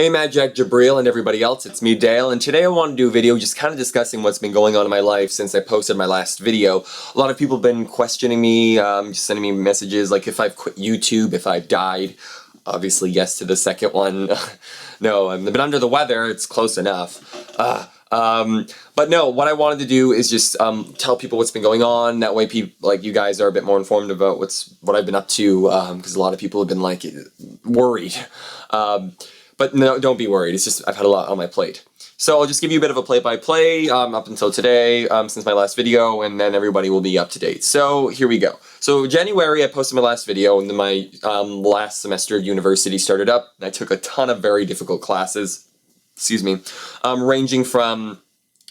Hey Mad Jack Jabril and everybody else, it's me Dale, and today I want to do a video just kind of discussing what's been going on in my life since I posted my last video. A lot of people have been questioning me, just sending me messages like if I've quit YouTube, if I've died. Obviously yes to the second one. No, I've been under the weather, it's close enough. But no, what I wanted to do is just tell people what's been going on. That way people like you guys are a bit more informed about what I've been up to, because a lot of people have been like worried. But no, don't be worried. It's just I've had a lot on my plate. So I'll just give you a bit of a play-by-play up until today, since my last video, and then everybody will be up to date. So here we go. So January, I posted my last video, and then my last semester of university started up. And I took a ton of very difficult classes. Excuse me, ranging from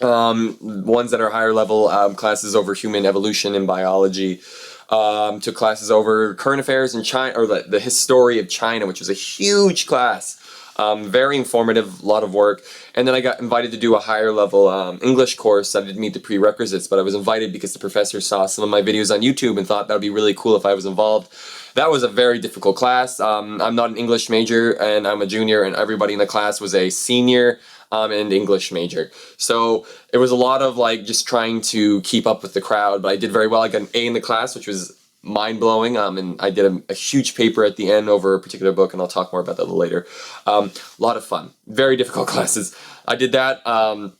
ones that are higher level classes over human evolution and biology, to classes over current affairs in China, or the history of China, which was a huge class. Very informative, a lot of work, and then I got invited to do a higher level English course. I didn't meet the prerequisites, but I was invited because the professor saw some of my videos on YouTube and thought that would be really cool if I was involved. That was a very difficult class. I'm not an English major, and I'm a junior, and everybody in the class was a senior and English major. So it was a lot of like just trying to keep up with the crowd, but I did very well. I got an A in the class, which was mind-blowing, and I did a huge paper at the end over a particular book, and I'll talk more about that a little later. A lot of fun. Very difficult classes. I did that on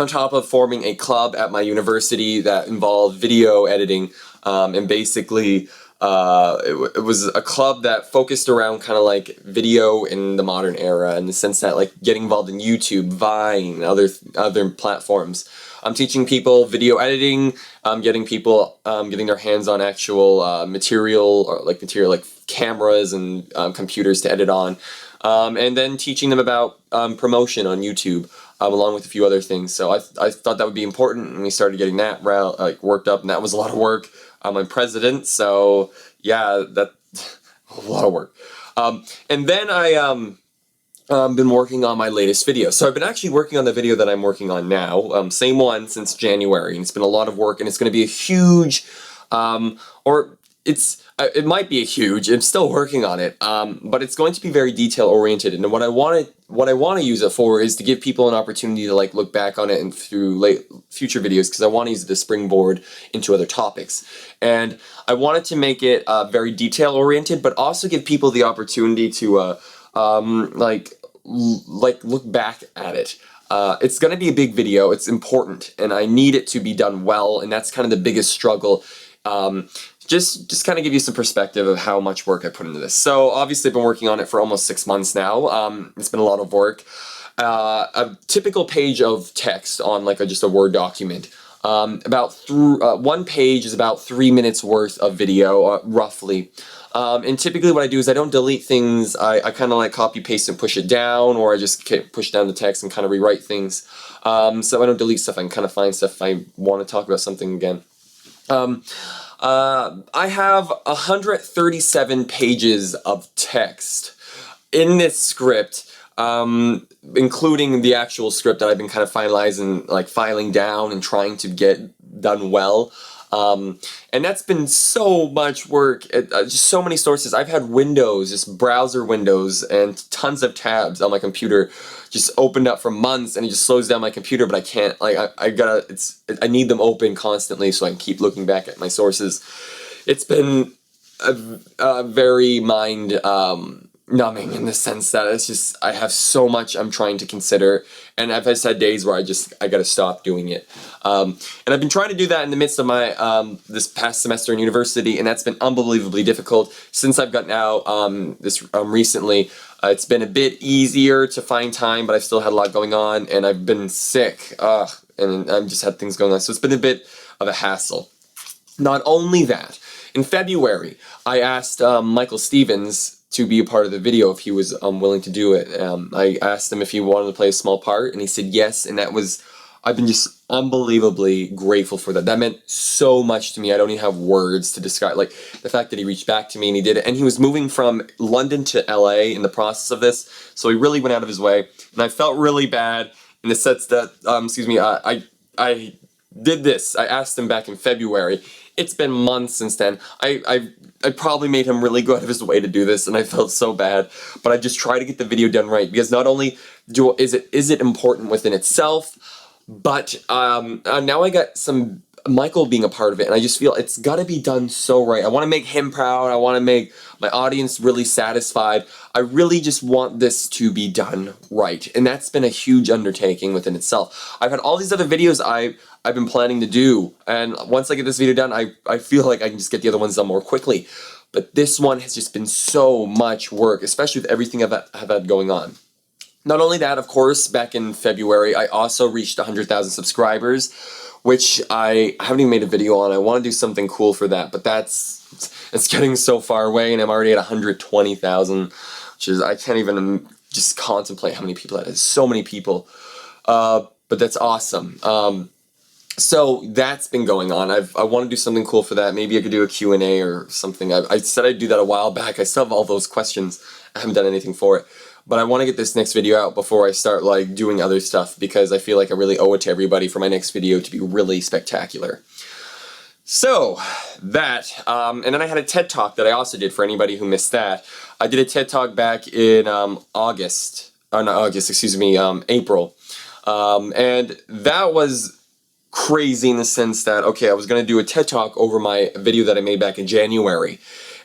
top of forming a club at my university that involved video editing, and basically it was a club that focused around kind of like video in the modern era, in the sense that like getting involved in YouTube, Vine, other platforms. I'm teaching people video editing, getting people getting their hands on actual material like cameras and computers to edit on, and then teaching them about promotion on YouTube, along with a few other things. So I thought that would be important, and we started getting that worked up, and that was a lot of work. I'm president, so yeah, that's a lot of work. And then I been working on my latest video. So I've been actually working on the video that I'm working on now, same one since January, and it's been a lot of work, and it's going to be a huge, it might be a huge, I'm still working on it, but it's going to be very detail oriented, and what I want to use it for is to give people an opportunity to like look back on it and through future videos, because I want to use it to springboard into other topics. And I wanted to make it very detail oriented, but also give people the opportunity to look back at it. It's going to be a big video, it's important, and I need it to be done well, and that's kind of the biggest struggle. Just kind of give you some perspective of how much work I put into this. So obviously I've been working on it for almost 6 months now. It's been a lot of work. A typical page of text on like just a Word document. One page is about 3 minutes worth of video, roughly. And typically what I do is I don't delete things. I kind of like copy paste and push it down, or I just push down the text and kind of rewrite things. So I don't delete stuff. I can kind of find stuff if I want to talk about something again. I have 137 pages of text in this script, including the actual script that I've been kind of finalizing, like filing down and trying to get done well. And that's been so much work, just so many sources. I've had windows, just browser windows and tons of tabs on my computer just opened up for months, and it just slows down my computer, but I can't, like, I need them open constantly so I can keep looking back at my sources. It's been a very mind, numbing in the sense that it's just, I have so much I'm trying to consider, and I've had days where I gotta stop doing it. And I've been trying to do that in the midst of my, this past semester in university, and that's been unbelievably difficult. Since I've gotten out, recently, it's been a bit easier to find time, but I've still had a lot going on, and I've been sick, and I've just had things going on, so it's been a bit of a hassle. Not only that, in February, I asked Michael Stevens to be a part of the video if he was willing to do it. I asked him if he wanted to play a small part, and he said yes, and I've been just unbelievably grateful for that. That meant so much to me. I don't even have words to describe, like, the fact that he reached back to me and he did it, and he was moving from London to LA in the process of this, so he really went out of his way, and I felt really bad in the sense that, I did this. I asked him back in February. It's been months since then. I probably made him really go out of his way to do this, and I felt so bad. But I just try to get the video done right, because not only is it important within itself, but now I got some Michael being a part of it, and I just feel it's got to be done so right. I want to make him proud. I want to make my audience really satisfied. I really just want this to be done right, and that's been a huge undertaking within itself. I've had all these other videos I've been planning to do, and once I get this video done, I feel like I can just get the other ones done more quickly. But this one has just been so much work, especially with everything I've had going on. Not only that, of course, back in February, I also reached 100,000 subscribers, which I haven't even made a video on. I want to do something cool for that, but it's getting so far away, and I'm already at 120,000, which is, I can't even just contemplate how many people that is. So many people, but that's awesome. So that's been going on. I want to do something cool for that. Maybe I could do a Q&A or something. I said I'd do that a while back. I still have all those questions. I haven't done anything for it. But I want to get this next video out before I start like doing other stuff, because I feel like I really owe it to everybody for my next video to be really spectacular. So that, and then I had a TED Talk that I also did for anybody who missed that. I did a TED Talk back in April. And that was crazy in the sense that, okay, I was going to do a TED Talk over my video that I made back in January.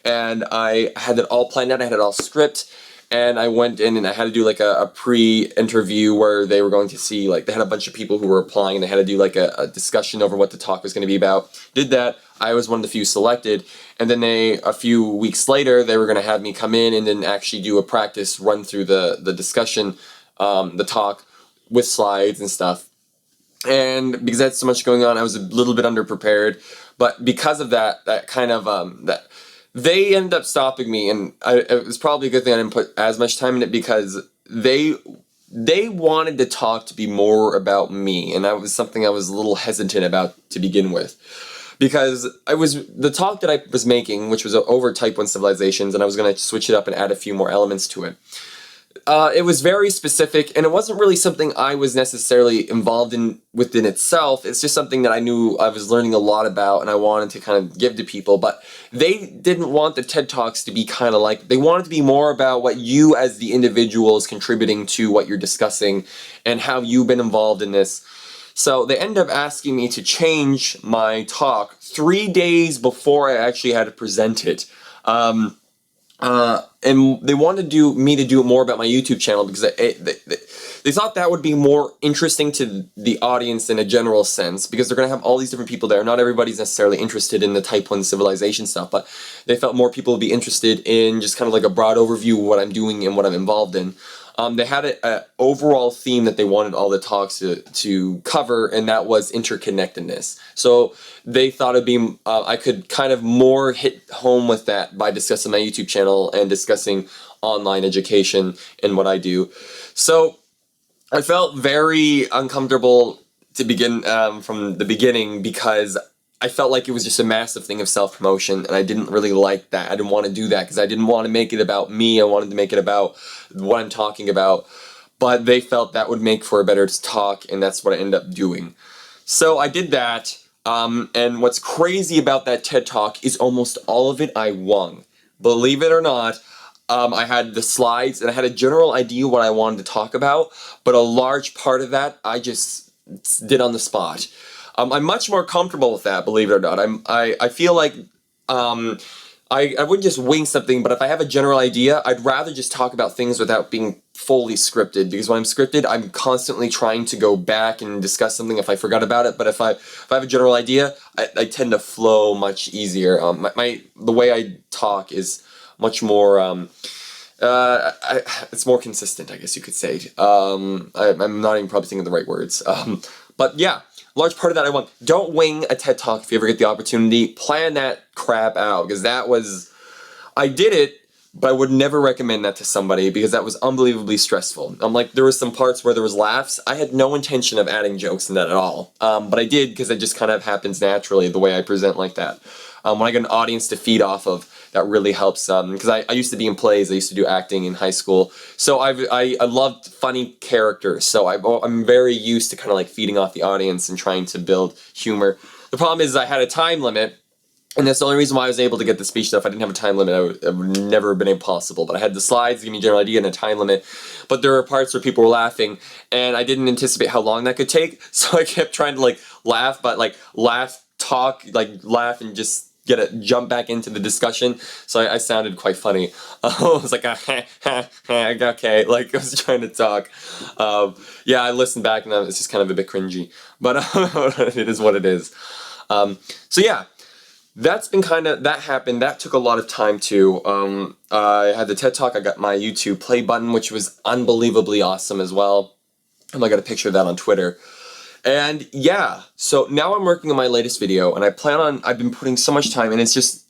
And I had it all planned out, I had it all scripted. And I went in and I had to do like a pre-interview where they were going to see, like, they had a bunch of people who were applying, and they had to do like a discussion over what the talk was going to be about. Did that. I was one of the few selected. And then a few weeks later, they were going to have me come in and then actually do a practice run through the discussion, the talk with slides and stuff. And because I had so much going on, I was a little bit underprepared. But because of that they ended up stopping me, and it was probably a good thing I didn't put as much time in it, because they wanted the talk to be more about me, and that was something I was a little hesitant about to begin with. Because the talk that I was making, which was over Type 1 civilizations, and I was going to switch it up and add a few more elements to it. It was very specific, and it wasn't really something I was necessarily involved in within itself. It's just something that I knew I was learning a lot about, and I wanted to kind of give to people. But they didn't want the TED Talks to be kind of like, they wanted to be more about what you as the individual is contributing to what you're discussing, and how you've been involved in this. So they ended up asking me to change my talk 3 days before I actually had to present it. And they wanted me to do it more about my YouTube channel, because they thought that would be more interesting to the audience in a general sense, because they're going to have all these different people there. Not everybody's necessarily interested in the Type 1 civilization stuff, but they felt more people would be interested in just kind of like a broad overview of what I'm doing and what I'm involved in. They had an overall theme that they wanted all the talks to cover, and that was interconnectedness. So they thought it'd be, I could kind of more hit home with that by discussing my YouTube channel and discussing online education and what I do. So I felt very uncomfortable to begin from the beginning, because I felt like it was just a massive thing of self-promotion, and I didn't really like that. I didn't want to do that, because I didn't want to make it about me. I wanted to make it about what I'm talking about. But they felt that would make for a better talk, and that's what I ended up doing. So I did that, and what's crazy about that TED Talk is almost all of it I won. Believe it or not, I had the slides, and I had a general idea what I wanted to talk about, but a large part of that I just did on the spot. I'm much more comfortable with that, believe it or not. I feel like I wouldn't just wing something, but if I have a general idea, I'd rather just talk about things without being fully scripted, because when I'm scripted, I'm constantly trying to go back and discuss something if I forgot about it. But if I have a general idea, I tend to flow much easier. The way I talk is much more it's more consistent, I guess you could say. I'm not even probably thinking the right words. But yeah. Large part of that I want. Don't wing a TED Talk if you ever get the opportunity. Plan that crap out, because I did it, but I would never recommend that to somebody, because that was unbelievably stressful. There was some parts where there was laughs. I had no intention of adding jokes in that at all. But I did, because it just kind of happens naturally, the way I present like that. When I get an audience to feed off of, that really helps, because I used to be in plays, I used to do acting in high school, so I loved funny characters, so I'm very used to kind of like feeding off the audience and trying to build humor. The problem is I had a time limit, and that's the only reason why I was able to get the speech stuff. I didn't have a time limit, it would never have been impossible. But I had the slides, give me a general idea, and a time limit. But there were parts where people were laughing, and I didn't anticipate how long that could take. So I kept trying to like laugh, but like laugh, and just jump back into the discussion. So I sounded quite funny. I was like, okay, like I was trying to talk. Yeah, I listened back, and it's just kind of a bit cringy. But it is what it is. So yeah. That's been that happened. That took a lot of time too. I had the TED Talk. I got my YouTube play button, which was unbelievably awesome as well. And I got a picture of that on Twitter. And yeah, so now I'm working on my latest video, and I've been putting so much time, and it's just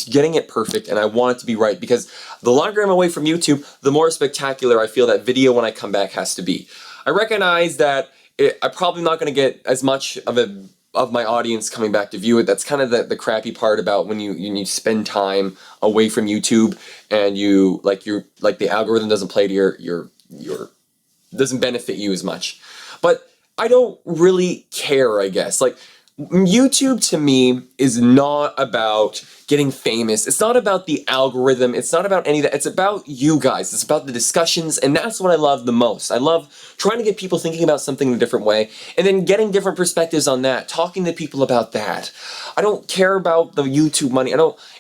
getting it perfect, and I want it to be right, because the longer I'm away from YouTube, the more spectacular I feel that video when I come back has to be. I recognize that I'm probably not going to get as much of my audience coming back to view it. That's kind of the crappy part about when you spend time away from YouTube, and the algorithm doesn't play to your doesn't benefit you as much. But I don't really care, I guess. Like, YouTube to me is not about getting famous. It's not about the algorithm. It's not about any of that. It's about you guys. It's about the discussions, and that's what I love the most. I love trying to get people thinking about something in a different way, and then getting different perspectives on that, talking to people about that. I don't care about the YouTube money.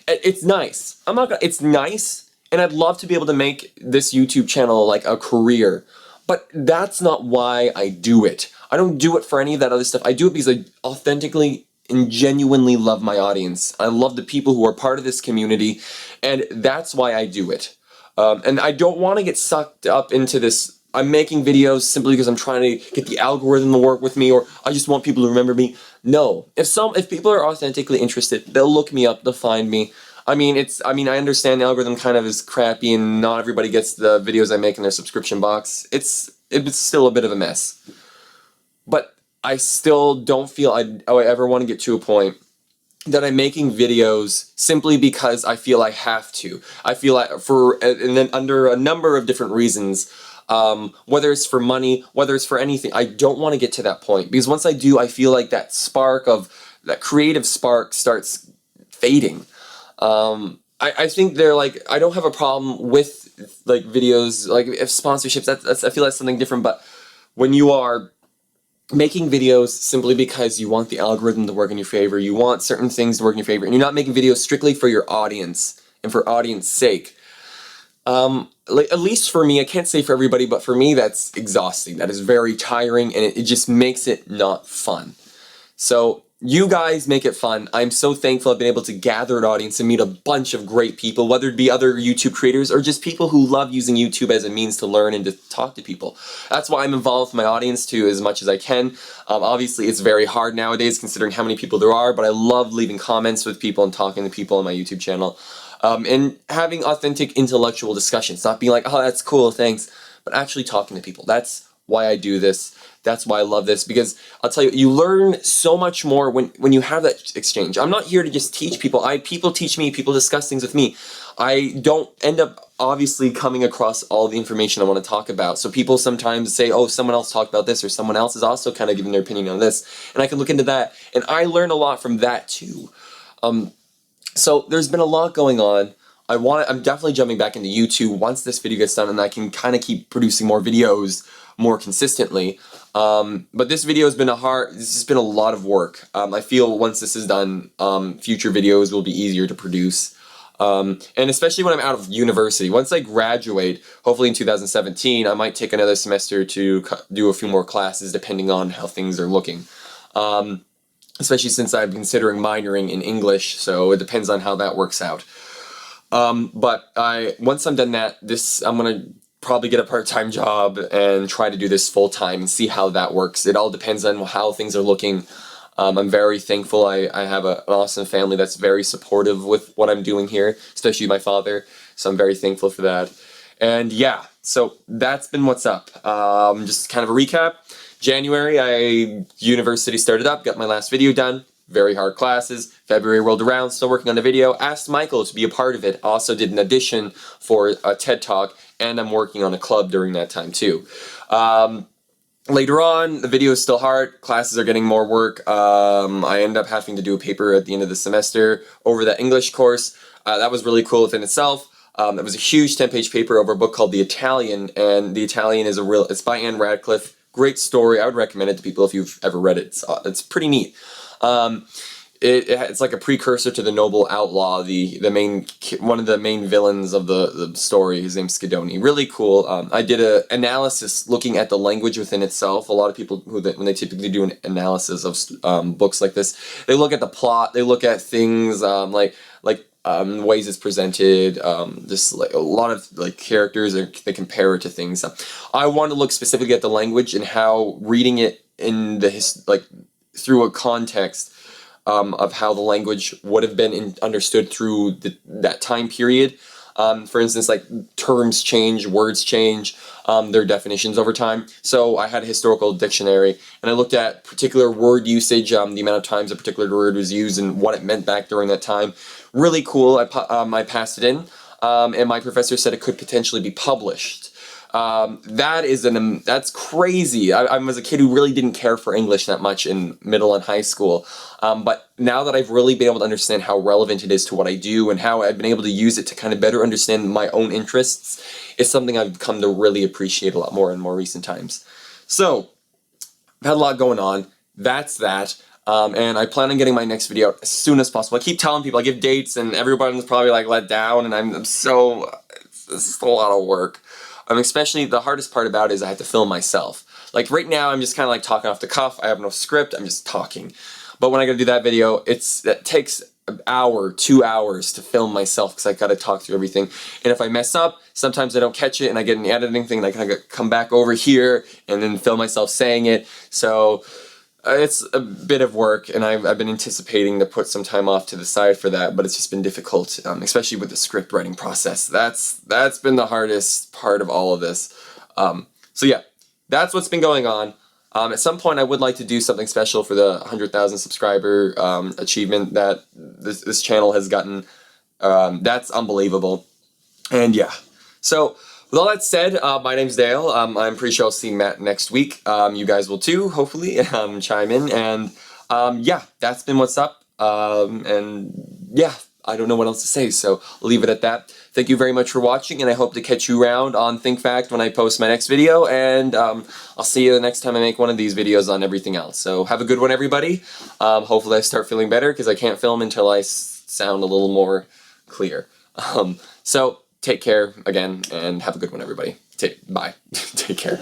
It's nice. It's nice, and I'd love to be able to make this YouTube channel like a career, but that's not why I do it. I don't do it for any of that other stuff. I do it because I authentically and genuinely love my audience. I love the people who are part of this community, and that's why I do it. And I don't want to get sucked up into this. I'm making videos simply because I'm trying to get the algorithm to work with me, or I just want people to remember me. No. If people are authentically interested, they'll look me up, they'll find me. I mean, I understand the algorithm kind of is crappy, and not everybody gets the videos I make in their subscription box. It's still a bit of a mess. But I still don't feel I ever want to get to a point that I'm making videos simply because I feel I have to. I feel like and then under a number of different reasons, whether it's for money, whether it's for anything, I don't want to get to that point, because once I do, I feel like that creative spark starts fading. I think they're like, I don't have a problem with like videos, like if sponsorships, I feel that's something different, but when you are making videos simply because you want the algorithm to work in your favor, you want certain things to work in your favor, and you're not making videos strictly for your audience and for audience sake, like, at least for me, I can't say for everybody, but for me, that's exhausting. That is very tiring, and it just makes it not fun. So you guys make it fun. I'm so thankful I've been able to gather an audience and meet a bunch of great people, whether it be other YouTube creators or just people who love using YouTube as a means to learn and to talk to people. That's why I'm involved with my audience too, as much as I can. Obviously, it's very hard nowadays considering how many people there are, but I love leaving comments with people and talking to people on my YouTube channel. And having authentic intellectual discussions, not being like, oh, that's cool, thanks, but actually talking to people. That's why I do this. That's why I love this, because I'll tell you, you learn so much more when you have that exchange. I'm not here to just teach people. People teach me, people discuss things with me. I don't end up obviously coming across all the information I want to talk about. So people sometimes say, oh, someone else talked about this, or someone else is also kind of giving their opinion on this, and I can look into that, and I learn a lot from that too. So there's been a lot going on. I'm definitely jumping back into YouTube once this video gets done, and I can kind of keep producing more videos more consistently. But this video has been this has been a lot of work. I feel once this is done, future videos will be easier to produce. And especially when I'm out of university. Once I graduate, hopefully in 2017, I might take another semester to do a few more classes depending on how things are looking. Especially since I'm considering minoring in English, so it depends on how that works out. But once I'm done that, I'm gonna probably get a part-time job and try to do this full-time and see how that works. It all depends on how things are looking. I'm very thankful. I have an awesome family that's very supportive with what I'm doing here, especially my father, so I'm very thankful for that. And yeah, so that's been what's up. Just kind of a recap. January, university started up, got my last video done. Very hard classes, February rolled around, still working on the video, asked Michael to be a part of it, also did an audition for a TED Talk, and I'm working on a club during that time too. Later on, the video is still hard, classes are getting more work, I end up having to do a paper at the end of the semester over that English course. That was really cool within itself. It was a huge 10-page paper over a book called The Italian, and The Italian is it's by Anne Radcliffe. Great story. I would recommend it to people if you've ever read it. It's pretty neat. It's like a precursor to The Noble Outlaw, one of the main villains of the story. His name's Schedoni. Really cool. I did an analysis looking at the language within itself. A lot of people when they typically do an analysis of books like this, they look at the plot. They look at things ways it's presented, just like a lot of like characters, they compare it to things. I want to look specifically at the language and how reading it in through a context of how the language would have been understood through that time period. For instance, like terms change, words change, their definitions over time. So I had a historical dictionary, and I looked at particular word usage, the amount of times a particular word was used, and what it meant back during that time. Really cool. I passed it in, and my professor said it could potentially be published. That's crazy. I was a kid who really didn't care for English that much in middle and high school, but now that I've really been able to understand how relevant it is to what I do and how I've been able to use it to kind of better understand my own interests, it's something I've come to really appreciate a lot more in more recent times. So, I've had a lot going on. That's that. And I plan on getting my next video out as soon as possible. I keep telling people, I give dates, and everybody's probably like let down, and this is a lot of work. Especially the hardest part about it is I have to film myself. Like right now, I'm just kind of like talking off the cuff. I have no script. I'm just talking. But when I gotta do that video, it takes an hour, 2 hours to film myself because I gotta talk through everything. And if I mess up, sometimes I don't catch it, and I get an editing thing, and I kind of come back over here and then film myself saying it. So it's a bit of work, and I've been anticipating to put some time off to the side for that, but it's just been difficult, especially with the script writing process. That's been the hardest part of all of this. So yeah, that's what's been going on. At some point, I would like to do something special for the 100,000 subscriber achievement that this channel has gotten. That's unbelievable. And yeah, so with all that said, my name's Dale. I'm pretty sure I'll see Matt next week. You guys will too, hopefully, chime in. And yeah, that's been what's up. And yeah, I don't know what else to say, so I'll leave it at that. Thank you very much for watching, and I hope to catch you around on ThinkFact when I post my next video. And I'll see you the next time I make one of these videos on everything else. So have a good one, everybody. Hopefully I start feeling better, because I can't film until I sound a little more clear. So take care again, and have a good one, everybody. Bye. Take care.